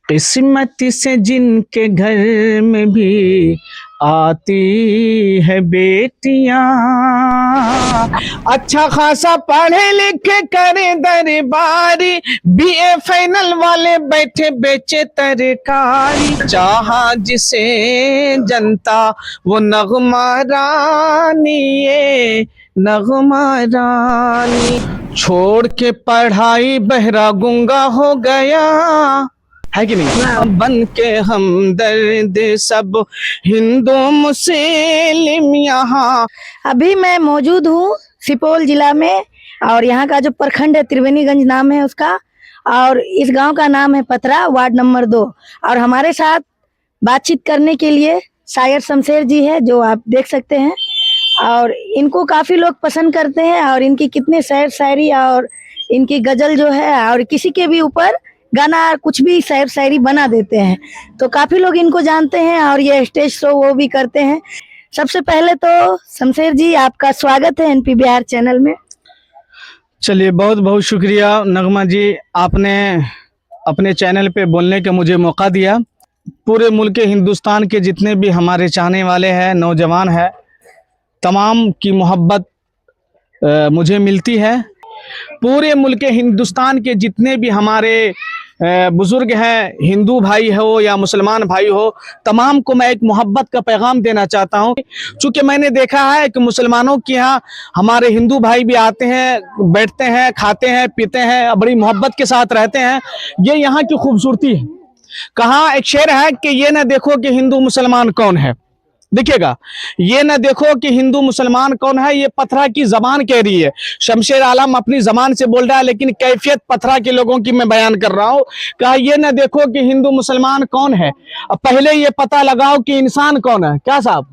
किस्मत से जिनके घर में भी आती है बेटियां, अच्छा खासा पढ़े लिखे करे दरबारी, बीए फाइनल वाले बैठे बेचे तरकारी, चाहा जिसे जनता वो नगमा रानी, ये नगमा रानी। छोड़ के पढ़ाई बहरा गुंगा हो गया, है कि नहीं? बन के हमदर्द सब हिंदू मुस्लिम यहाँ। अभी मैं मौजूद हूँ सुपौल जिला में, और यहाँ का जो प्रखंड है त्रिवेणीगंज नाम है उसका, और इस गांव का नाम है पथरा, वार्ड नंबर 2। और हमारे साथ बातचीत करने के लिए शायर शमशेर जी है, जो आप देख सकते हैं। और इनको काफी लोग पसंद करते हैं, और इनकी कितने शायर शायरी और इनकी गजल जो है, और किसी के भी ऊपर गाना कुछ भी शायर शायरी बना देते हैं, तो काफी लोग इनको जानते हैं, और ये स्टेज शो वो भी करते हैं। सबसे पहले तो शमशेर जी, आपका स्वागत है एनपी बिहार चैनल में। चलिए, बहुत बहुत शुक्रिया नगमा जी, आपने अपने चैनल पे बोलने का मुझे मौका दिया। पूरे मुल्क हिंदुस्तान के जितने भी हमारे चाहने वाले हैं, नौजवान हैं, तमाम की मोहब्बत मुझे मिलती है। पूरे मुल्क हिंदुस्तान के जितने भी हमारे बुजुर्ग हैं, हिंदू भाई हो या मुसलमान भाई हो, तमाम को मैं एक मोहब्बत का पैगाम देना चाहता हूं। चूंकि मैंने देखा है कि मुसलमानों के यहाँ हमारे हिंदू भाई भी आते हैं, बैठते हैं, खाते हैं, पीते हैं, बड़ी मोहब्बत के साथ रहते हैं। ये यहाँ की खूबसूरती है। कहाँ एक शेर है कि ये ना देखो कि हिंदू मुसलमान कौन है, देखिएगा, ये ना देखो कि हिंदू मुसलमान कौन है, ये पथरा की जबान कह रही है। शमशेर आलम अपनी जबान से बोल रहा है, लेकिन कैफियत पथरा के लोगों की मैं बयान कर रहा हूं। कहा ये ना देखो कि हिंदू मुसलमान कौन है, अब पहले ये पता लगाओ कि इंसान कौन है। क्या साहब?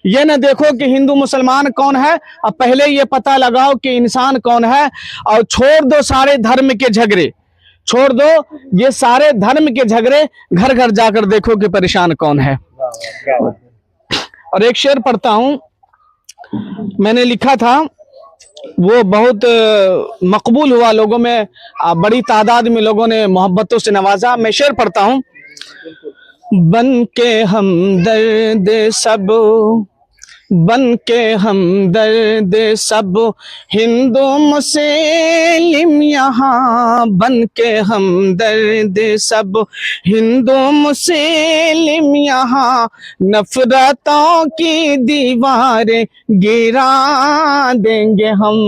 ये ना देखो कि हिंदू मुसलमान कौन है, अब पहले ये पता लगाओ कि इंसान कौन है। और छोड़ दो सारे धर्म के झगड़े, छोड़ दो ये सारे धर्म के झगड़े, घर घर जाकर देखो कि परेशान कौन है। और एक शेर पढ़ता हूं, मैंने लिखा था, वो बहुत मकबूल हुआ, लोगों में बड़ी तादाद में लोगों ने मोहब्बतों से नवाजा। मैं शेर पढ़ता हूं। बन के हमदर्द सब, बन के हमदर्द सब हिंदू मुस्लिम यहाँ, बन के हमदर्द सब हिंदू मुस्लिम यहाँ, नफरतों की दीवारें गिरा देंगे हम,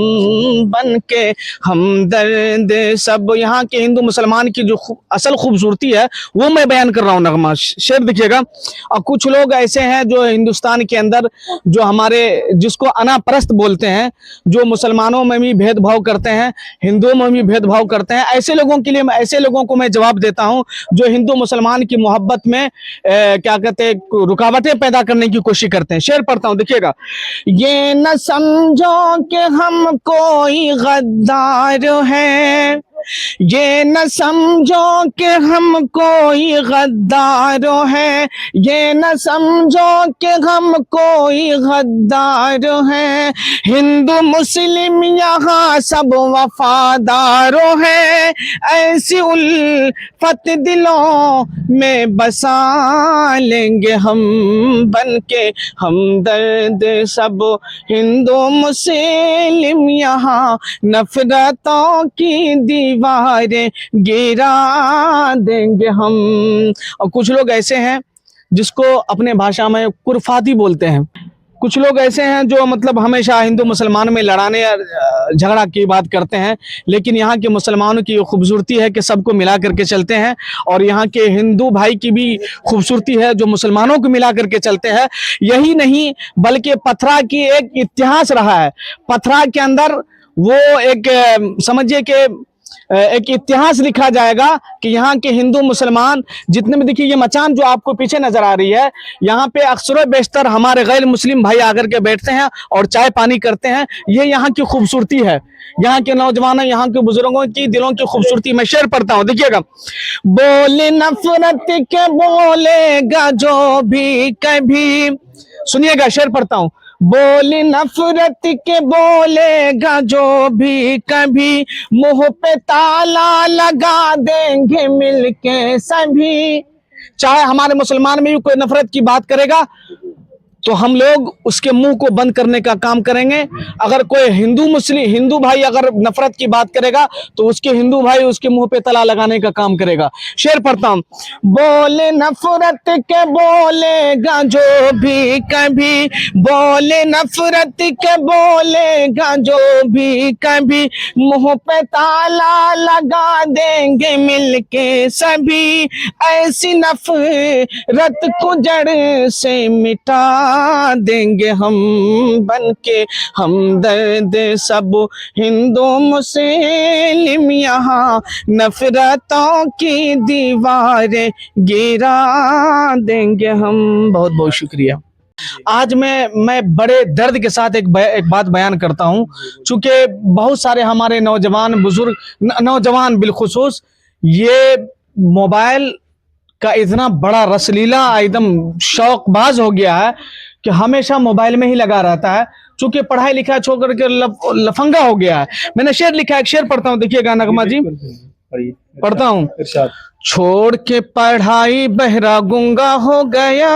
बन के हमदर्द सब। यहाँ के हिंदू मुसलमान की जो असल खूबसूरती है वो मैं बयान कर रहा हूँ। नगमा शेर देखिएगा। और कुछ लोग ऐसे हैं जो हिंदुस्तान के अंदर, जो हमारे जिसको अनापरस्त बोलते हैं, जो मुसलमानों में भी भेदभाव करते हैं, हिंदुओं में भी भेदभाव करते हैं, ऐसे लोगों के लिए, ऐसे लोगों को मैं जवाब देता हूं जो हिंदू मुसलमान की मोहब्बत में क्या कहते हैं, रुकावटें पैदा करने की कोशिश करते हैं। शेर पढ़ता हूं, देखिएगा। ये न समझो कि हम कोई गद्दार हैं, ये न समझो कि हम कोई गद्दार हैं, ये न समझो कि हम कोई गद्दार हैं, हिंदू मुस्लिम यहाँ सब वफादारों हैं, ऐसी उल्फत दिलों में बसा लेंगे हम, बन के हमदर्द सब हिंदू मुस्लिम यहाँ, नफरतों की दीवारें गिरा देंगे हम। और कुछ लोग ऐसे हैं जिसको अपने भाषा में कुरफाती बोलते हैं। कुछ लोग ऐसे हैं जो मतलब हमेशा हिंदू मुसलमान में लड़ाने और झगड़ा की बात करते हैं, लेकिन यहाँ के मुसलमानों की खूबसूरती है कि सबको मिला करके चलते हैं। और यहाँ के हिंदू भाई की भी खूबसूरती है जो मुसलमानों को मिला करके चलते हैं। यही नहीं बल्कि पथरा की एक इतिहास रहा है। पथरा के अंदर वो एक समझिए कि एक इतिहास लिखा जाएगा कि यहाँ के हिंदू मुसलमान जितने भी, देखिए ये मचान जो आपको पीछे नजर आ रही है, यहाँ पे अक्सर बेशतर हमारे गैर मुस्लिम भाई आकर के बैठते हैं और चाय पानी करते हैं। ये यहाँ की खूबसूरती है, यहाँ के नौजवान, यहाँ के बुजुर्गों की दिलों की खूबसूरती। मैं शेर पढ़ता हूँ, देखिएगा। बोले नफरत के बोलेगा जो भी कभी, सुनिएगा, शेर पढ़ता हूँ। बोली नफरत के बोलेगा जो भी कभी, मुंह पे ताला लगा देंगे मिलके सभी। चाहे हमारे मुसलमान में भी कोई नफरत की बात करेगा तो हम लोग उसके मुंह को बंद करने का काम करेंगे। अगर कोई हिंदू भाई अगर नफरत की बात करेगा तो उसके हिंदू भाई उसके मुंह पे ताला लगाने का काम करेगा। शेर पढ़ता हूं। बोले नफरत के बोलेगा जो भी कभी, बोले नफरत के बोलेगा जो भी कभी, मुंह पे ताला लगा देंगे मिलके सभी। ऐसी नफरत को जड़ से मिटा देंगे हम बनके हमदर्द सब हिंदू मुस्लिम, यहाँ नफरतों की दीवारें गिरा देंगे हम। बहुत बहुत शुक्रिया। आज मैं बड़े दर्द के साथ एक बात बयान करता हूं, चूंकि बहुत सारे हमारे नौजवान बुजुर्ग नौजवान बिलखुसूस ये मोबाइल का इतना बड़ा रसलीला एकदम शौकबाज हो गया है कि हमेशा मोबाइल में ही लगा रहता है, चूंकि पढ़ाई लिखाई छोड़ करके लफंगा हो गया है। मैंने शेर लिखा है, एक शेर पढ़ता हूं, देखिएगा नगमा जी, पढ़ता हूं। छोड़ के पढ़ाई बहरा गुंगा हो गया,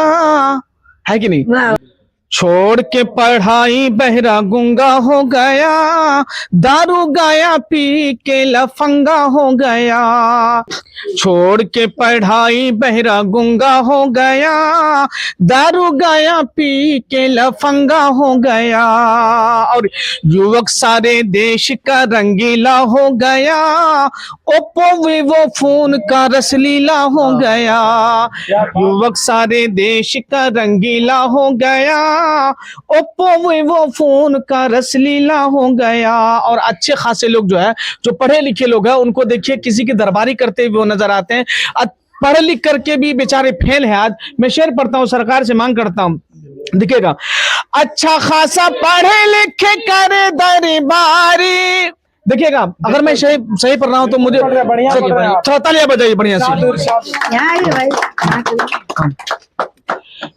है कि नहीं? छोड़ के पढ़ाई बहरा गुंगा हो गया, दारू गाया पी के लफंगा हो गया। छोड़ के पढ़ाई बहरा गुंगा हो गया, दारू गाया पी के लफंगा हो गया। और युवक सारे देश का रंगीला हो गया, ओप्पो वीवो फोन का रसलीला हो गया। युवक सारे देश का रंगीला हो गया, ओप्पो वीवो फोन का रसलीला हो गया। और अच्छे खासे लोग जो है, जो पढ़े लिखे लोग हैं, उनको देखिए किसी की दरबारी करते हुए नजर आते हैं, पढ़ लिख करके भी बेचारे फेल है। आज मैं शेर पढ़ता हूं, सरकार से मांग करता हूं, दिखेगा। अच्छा खासा पढ़े लिखे करे दरबारी, देखिएगा, अगर मैं सही पढ़ रहा हूं तो मुझे थोड़ा तालियां बजाइए बढ़िया से।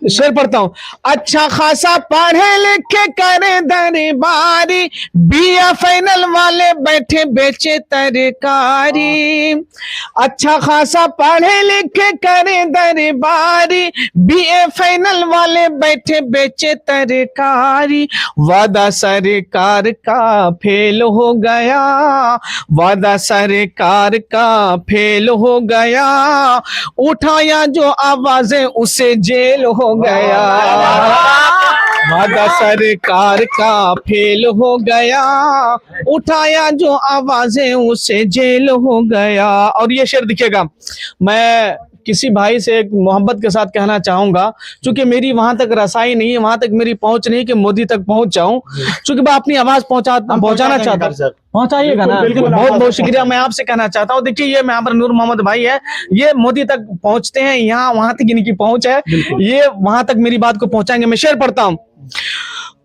शेर पढ़ता हूं। अच्छा खासा पढ़े लिखे करे दरबारी, बीए फाइनल वाले बैठे बेचे तरकारी। अच्छा खासा पढ़े लिखे करे दरबारी, बीए फाइनल वाले बैठे बेचे तरकारी। वादा सरकार का फेल हो गया, वादा सरकार का फेल हो गया, उठाया जो आवाजें उसे जेल हो गया। वादा सरकार का फेल हो गया, उठाया जो आवाजें उसे जेल हो गया। और ये शेर दिखेगा, मैं किसी भाई से एक मोहब्बत के साथ कहना चाहूंगा, चूंकि मेरी वहां तक रसाई नहीं है, वहां तक मेरी पहुंच नहीं कि मोदी तक पहुंच जाऊं, चूंकि मैं अपनी आवाज पहुंचाना चाहता हूं। पहुंचाइएगा ना, बहुत बहुत शुक्रिया। मैं आपसे कहना चाहता हूं, देखिए ये मैं नूर मोहम्मद भाई है, ये मोदी तक पहुंचते हैं, यहाँ वहां तक इनकी पहुंच है, ये वहां तक मेरी बात को पहुंचाएंगे। मैं शेर पढ़ता हूं।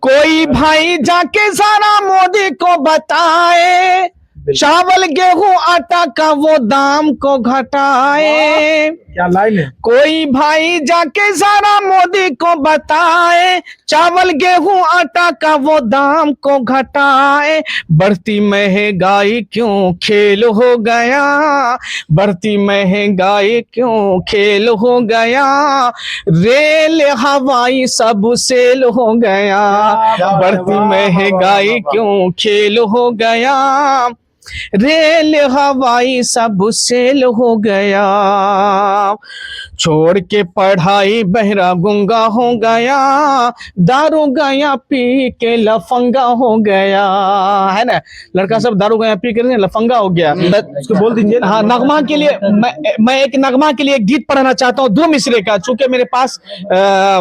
कोई भाई जाके सारा मोदी को बताए, चावल गेहूं आटा का वो दाम को घटाए। क्या लाइन है? कोई भाई जाके सारा मोदी को बताए, चावल गेहूं आटा का वो दाम को घटाए। बढ़ती महंगाई क्यों खेल हो गया, बढ़ती महंगाई क्यों खेल हो गया, रेल हवाई सब सेल हो गया। बढ़ती महंगाई क्यों खेल हो गया, रेल हवाई सब सेल हो गया। छोड़ के पढ़ाई बहरा गुंगा हो गया, दारू गाया पी के लफंगा हो गया। है ना, लड़का सब दारू गाया पी के लफंगा हो गया। उसको बोल दीजिए। हाँ, नगमा के लिए मैं एक नगमा के लिए गीत पढ़ना चाहता हूँ, 2 मिसरे का, चूंकि मेरे पास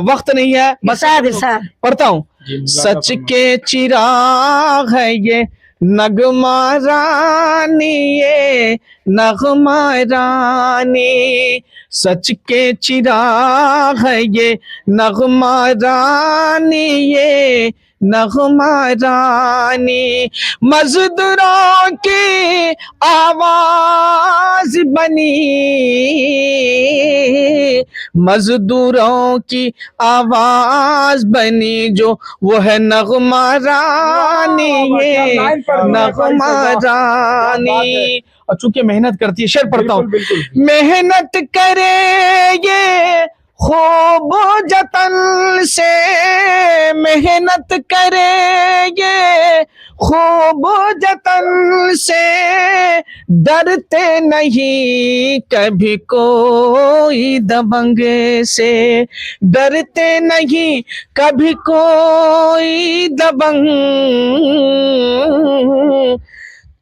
वक्त नहीं है, बस पढ़ता हूँ। सच के चिराग है ये नगमा रानी, ये नगमा रानी, सच के चिराग है ये नगमा रानी, ये नगमा रानी। मजदूरों की आवाज बनी, मजदूरों की आवाज बनी जो, वो है नगमा रानी, ये नगमा रानी। और चूंकि मेहनत करती है, शेर पढ़ता हूँ। मेहनत करे ये खूब जतन से, मेहनत करे ये खूब जतन से, डरते नहीं कभी कोई दबंगे से, डरते नहीं कभी कोई दबंग,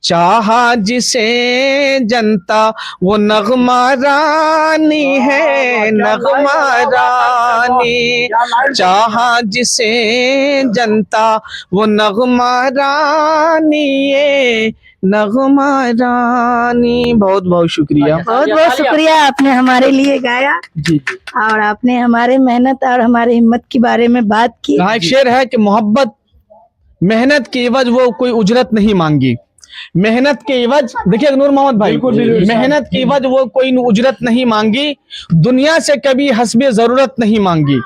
चाहा जिसे जनता वो नगमा रानी है, नगमा रानी, चाहा जिसे जनता वो नगमा रानी, ये नगमा रानी। बहुत बहुत शुक्रिया। बहुत बहुत शुक्रिया, आपने हमारे लिए गाया जी जी। और आपने हमारे मेहनत और हमारे हिम्मत के बारे में बात की। यहाँ एक शेर है कि मोहब्बत मेहनत के एवज वो कोई उजरत नहीं मांगी, मेहनत के एवज, देखिए नूर मोहम्मद भाई, मेहनत के एवज वो कोई उजरत नहीं मांगी, दुनिया से कभी हस्बे जरूरत नहीं मांगी,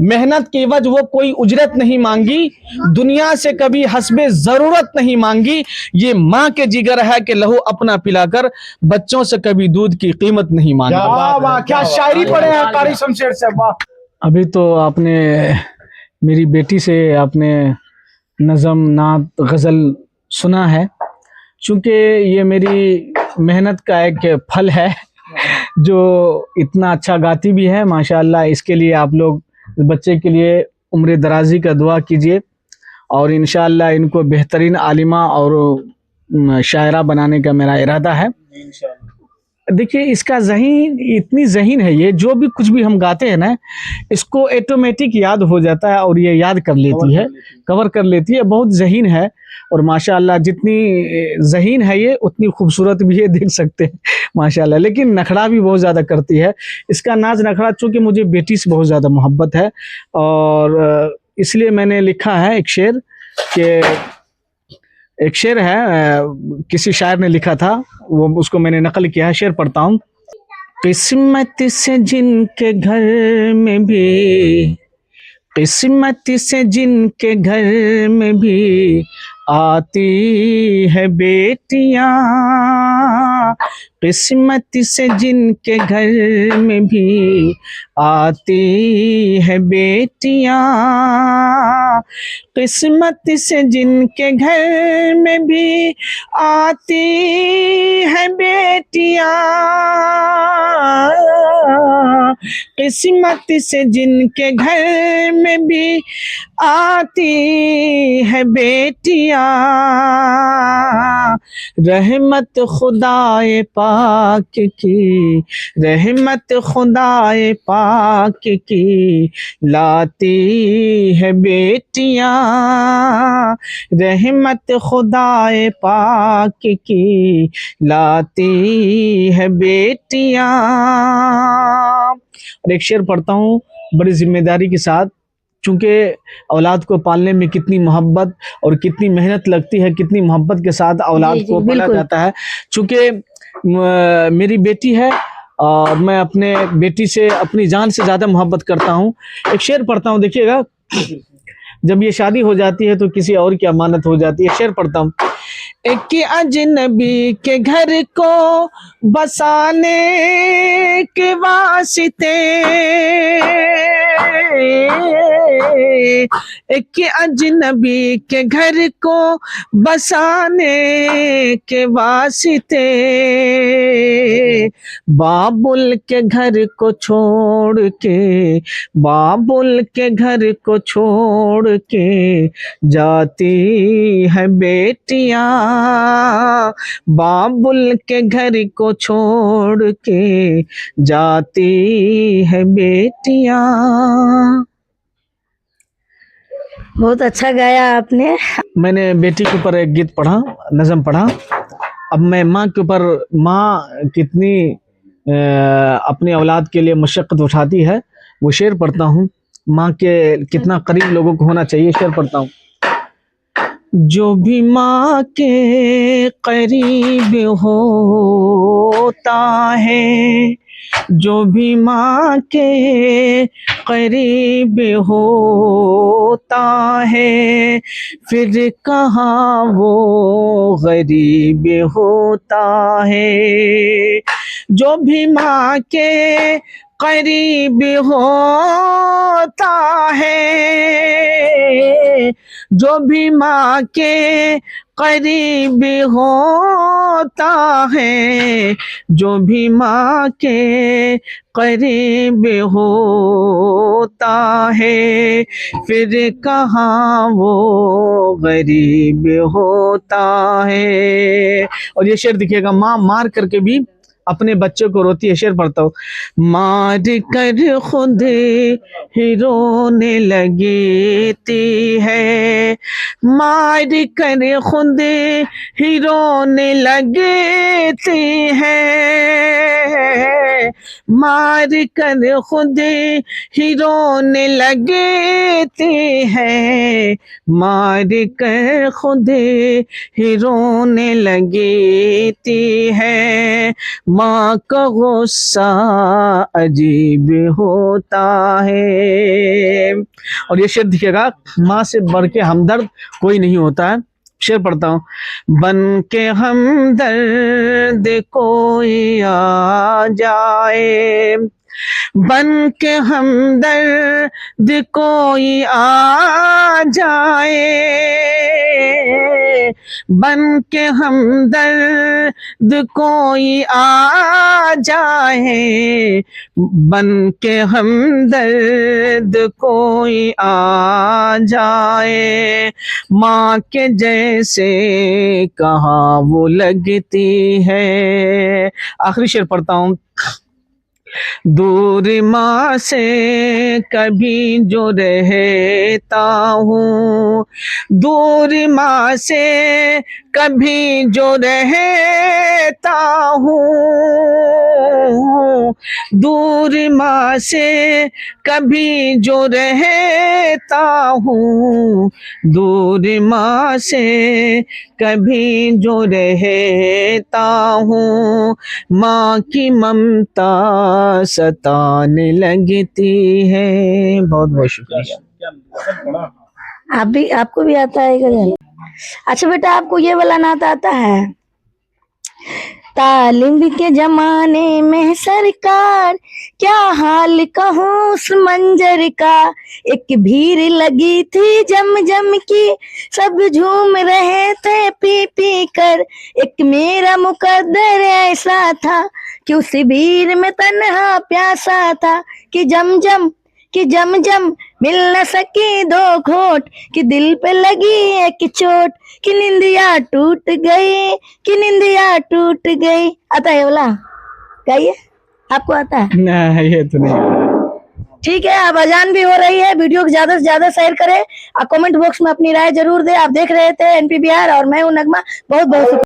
मेहनत के एवज वो कोई उजरत नहीं मांगी, दुनिया से कभी हस्बे जरूरत नहीं मांगी, ये माँ के जिगर है कि लहू अपना पिलाकर बच्चों से कभी दूध की कीमत नहीं मांगी। वाह वाह, क्या शायरी पढ़े हैं कारी शमशेर से, वाह। अभी तो आपने मेरी बेटी से आपने नज़म नात गज़ल सुना है, चूंकि ये मेरी मेहनत का एक फल है, जो इतना अच्छा गाती भी है माशाअल्लाह। इसके लिए आप लोग बच्चे के लिए उम्र दराजी का दुआ कीजिए और इंशाअल्लाह इनको बेहतरीन आलिमा और शायरा बनाने का मेरा इरादा है। देखिए इसका ज़हीन, इतनी ज़हीन है ये, जो भी कुछ भी हम गाते हैं ना, इसको ऑटोमेटिक याद हो जाता है और ये याद कर लेती है, कवर कर लेती है। बहुत ज़हीन है और माशाअल्लाह जितनी ज़हीन है ये उतनी खूबसूरत भी है, देख सकते हैं माशाअल्लाह। लेकिन नखरा भी बहुत ज़्यादा करती है। इसका नाज नखरा, चूँकि मुझे बेटी से बहुत ज़्यादा मोहब्बत है और इसलिए मैंने लिखा है एक शेर के, एक शेर है किसी शायर ने लिखा था, वो उसको मैंने नकल किया है, शेर पढ़ता हूँ। किस्मत से जिनके घर में भी, किस्मत से जिनके घर में भी आती है बेटियां, किस्मत से जिनके घर में भी आती है बेटियां, किस्मत से जिनके घर में भी आती है बेटियां, किस्मत से जिनके घर में भी आती है बेटियां, रहमत खुदाए पाक की, रहमत खुदाए पाक की लाती है बेटियां, रहमत खुदाए पाक की लाती है बेटियां। और एक शेर पढ़ता हूँ बड़ी जिम्मेदारी के साथ, चूँकि औलाद को पालने में कितनी मोहब्बत और कितनी मेहनत लगती है, कितनी मोहब्बत के साथ औलाद को पाला जाता है। चूँकि मेरी बेटी है और मैं अपने बेटी से अपनी जान से ज़्यादा मोहब्बत करता हूँ। एक शेर पढ़ता हूँ, देखिएगा, जब ये शादी हो जाती है तो किसी और की अमानत हो जाती है। शेर पढ़ता हूँ। एक अजनबी के घर को बसाने के वास्ते, एक अजनबी के घर को बसाने के वास्ते, बाबुल के घर को छोड़ के, बाबुल के घर को छोड़ के जाती है बेटियां, बाबुल के घर को छोड़ के जाती है बेटियां। बहुत अच्छा गाया आपने। मैंने बेटी के ऊपर एक गीत पढ़ा, नज़म पढ़ा। अब मैं माँ के ऊपर, माँ कितनी अपनी औलाद के लिए मशक्क़त उठाती है, वो शेर पढ़ता हूँ। माँ के कितना करीब लोगों को होना चाहिए, शेर पढ़ता हूँ। जो भी माँ के करीब होता है जो भी माँ के करीब होता है फिर कहाँ वो गरीब होता है। जो भी माँ के करीब होता है, जो भी माँ के करीब होता है, जो भी माँ के करीब होता है फिर कहाँ वो गरीब होता है। और ये शेर देखिएगा, माँ मार करके भी अपने बच्चे को रोती है। शेर पढ़ता हूँ। मार कर खुद ही रोने लगती है, मार कर खुद ही रोने लगती है, मार कर खुद ही रोने लगती है, मार कर खुद ही रोने लगती है। माँ का गुस्सा अजीब होता है। और ये शेर दिखेगा, माँ से बढ़ के हमदर्द कोई नहीं होता है। शेर पढ़ता हूँ। बन के हमदर्द कोई आ जाए, बन के हमदर्द कोई आ जाए, बन के हमदर्द कोई आ जाए, बन के हमदर्द कोई आ जाए। माँ के जैसे कहाँ वो लगती है। आखिरी शेर पढ़ता हूँ। दूर माँ से कभी जो रहता हूँ, दूर माँ से कभी जो रहता हूँ, दूर माँ से कभी जो रहता हूँ, दूर माँ से कभी जो रहता हूँ, माँ की ममता सताने लगती है। बहुत बहुत शुक्रिया। आपको भी आता है गजल? अच्छा बेटा, आपको ये वाला नात आता है? तालिम के जमाने में सरकार, क्या हाल कहूँ उस मंजर का। एक भीड़ लगी थी जम जम की, सब झूम रहे थे पी पी कर। एक मेरा मुकद्दर ऐसा था कि उस भीड़ में तन्हा प्यासा था, कि जम जम मिल न सकी दो घोट, कि दिल पे लगी एक चोट, कि निंदिया टूट गई, कि निंदिया टूट गई। आता है बोला? गाइए, आपको आता है? नहीं, ये तो नहीं। ठीक है, अब अजान भी हो रही है। वीडियो को ज्यादा से ज्यादा शेयर करें और कमेंट बॉक्स में अपनी राय जरूर दें। आप देख रहे थे NP बिहार और मैं हूं नगमा। बहुत बहुत